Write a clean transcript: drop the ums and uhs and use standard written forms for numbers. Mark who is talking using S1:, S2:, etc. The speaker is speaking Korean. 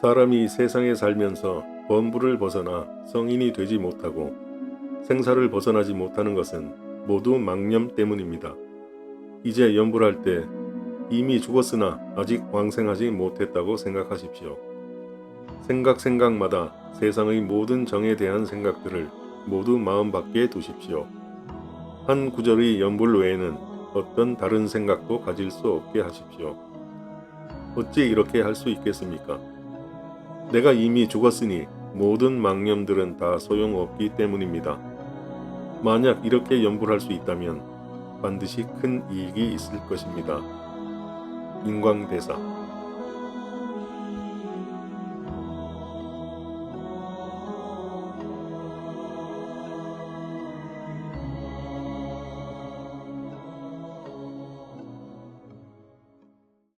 S1: 사람이 세상에 살면서 범부를 벗어나 성인이 되지 못하고 생사를 벗어나지 못하는 것은 모두 망념 때문입니다. 이제 연불할 때 이미 죽었으나 아직 왕생하지 못했다고 생각하십시오. 생각마다 세상의 모든 정에 대한 생각들을 모두 마음 밖에 두십시오. 한 구절의 연불 외에는 어떤 다른 생각도 가질 수 없게 하십시오. 어찌 이렇게 할 수 있겠습니까? 내가 이미 죽었으니 모든 망념들은 다 소용없기 때문입니다. 만약 이렇게 연불할 수 있다면 반드시 큰 이익이 있을 것입니다. 인광대사